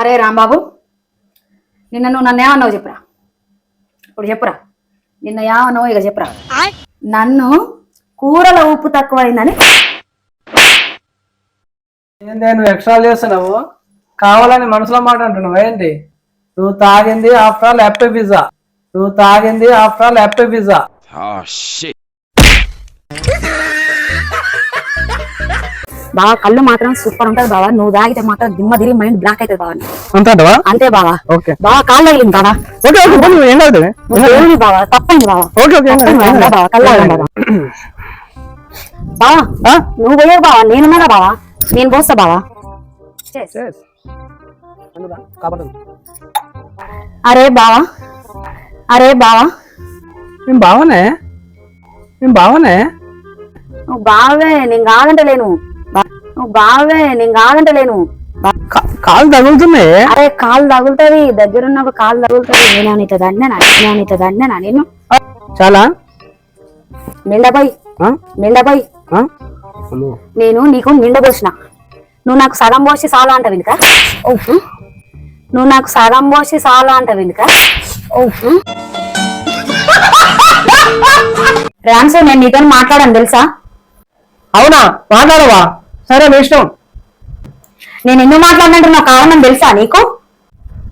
అరే రాంబాబు, నిన్న నువ్వు నన్ను ఏమన్నావు చెప్పురా? ఇప్పుడు చెప్పురా, నిన్న ఏమన్నావు ఇక చెప్పురా. నన్ను కూరల ఉప్పు తక్కువైందని. ఏంటి నువ్వు ఎక్స్ట్రా చేస్తున్నావు? కావాలని మనసులో మాట అంటున్నావు ఏంటి? నువ్వు తాగింది ఆఫ్టర్ ఆల్ హ్యాపీ పిజ్జా. నువ్వు తాగింది ఆఫ్టర్ ఆల్ హ్యాపీ పిజ్జా. బావా కళ్ళు మాత్రం సూపర్ ఉంటది బావా. నువ్వు తాగితే మాత్రం దిమ్మ తిరిగి మైండ్ బ్లాక్ అవుతుంది బావా. అంతే బావా. బావా కాళ్ళు తగిలింది బావా. బావా తప్పండి బావా. బావా కళ్ళు బావా. నువ్వు పోయావు బావా, నేనున్నాగా బావా, నేను పోస్తా బావా. అరే బావా, అరే బావా, నేను బావనే, నేను బావనే. నువ్వు బావే, నేను కాదంటలేను. నువ్వు బావే, నేను కాదంటలేను. కాలు తగులుతున్నాయి. అరే కాలు తగులుతుంది, దగ్గరున్నప్పుడు కాలు తగులుతుంది. నేనవుతుందన్నా నేను చాలా నిండపోయి నేను నీకు నిండపోసిన. నువ్వు నాకు సగం పోసి చాలా అంటావు ఇంకా. నువ్వు నాకు సగం పోసి చాలా అంటావు ఇంకా. రామ్సో, నేను నీతో మాట్లాడాను తెలుసా? అవునా, మాట్లాడవా? సరే మీ ఇష్టం. నేను ఎందుకు మాట్లాడినట్టు నా కారణం తెలుసా నీకు?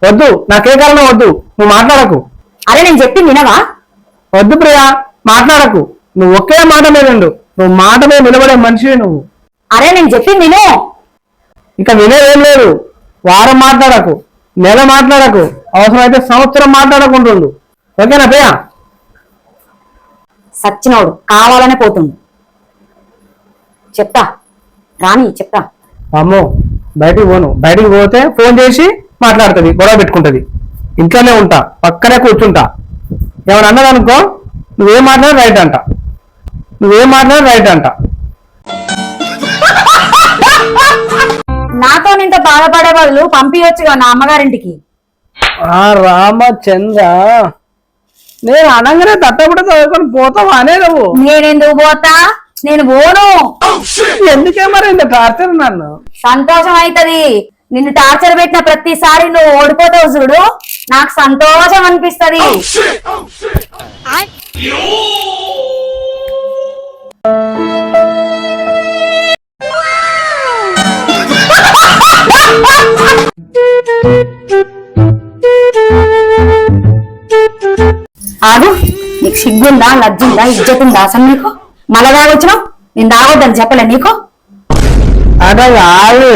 వద్దు, నాకే కారణం వద్దు, నువ్వు మాట్లాడకు. అరే నేను చెప్పింది వినవా? వద్దు ప్రియా, మాట్లాడకు. నువ్వు ఒకే మాట మీద ఉండు. నువ్వు మాట మీద నిలబడే మనిషివి నువ్వు. అరే నేను చెప్పింది విను. ఇక వినేదేం లేదు. వారం మాట్లాడకు, నెల మాట్లాడకు, అవసరమైతే సంవత్సరం మాట్లాడకుంటుండు. ఓకేనా ప్రియా? సచ్చినోడు కావాలనే పోతుండు. చెప్తా రాని, చెప్తా. అమ్మో, బయటికి పోను. బయటికి పోతే ఫోన్ చేసి మాట్లాడుతుంది, గొడవ పెట్టుకుంటది. ఇంట్లోనే ఉంటా, పక్కనే కూర్చుంటా. ఏమైనా అన్నదనుకో, నువ్వేం మాట్లాడు రైట్ అంట, నువ్వేం మాట్లాడు రైట్ అంట. నాతో ఇంత బాధపడే బదులు పంపించచ్చుగా నా అమ్మగారింటికి. రామచంద్ర, నేను అనగానే తట్టబడి చదువుకొని పోతావా అనే నువ్వు? నేనెందుకు పోతా? నేను పోను. ఎందుకే మరి ఇంత టార్చర్? నన్ను సంతోషం అవుతుంది. నిన్ను టార్చర్ పెట్టిన ప్రతిసారి నువ్వు ఓడిపోతావు చూడు, నాకు సంతోషం అనిపిస్తుంది. ఆగు, నీకు సిగ్గుందా, లజ్జుందా, ఇజ్జతుందా అసలు నీకు? మళ్ళా తాగొచ్చినావు. నేను తాగొద్దని చెప్పలే నీకు? అదే కాదు,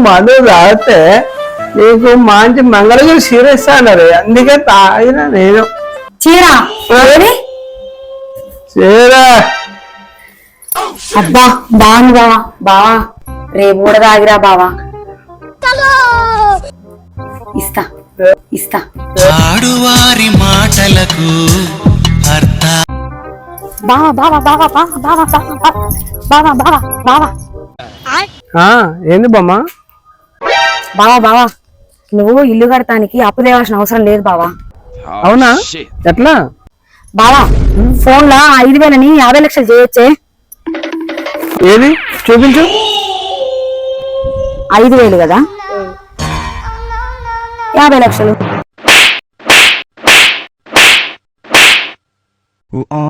మందు తాగితే నీకు మంచి మంగళగిరి చీర ఇస్తాను, అందుకే తాగిన నేను. చీర చీర అబ్బా బాగుంది బావా. బావా రేపు కూడా తాగిరా బావా. ఇస్తా ఇస్తా. ఆడువారి మాటలకు బావా బావా బావా బావా బావా బావా బావా. ఏంది బొమ్మ? బావా బావా, నువ్వు ఇల్లు కడతానికి అప్పు తేవాల్సిన అవసరం లేదు బావా. అవునా, ఎట్లా? బావా ఫోన్ లా 5,000ని 50 లక్షలు చేయొచ్చే. ఏది చూపించు. 5,000 కదా, 50 లక్షలు. ఆ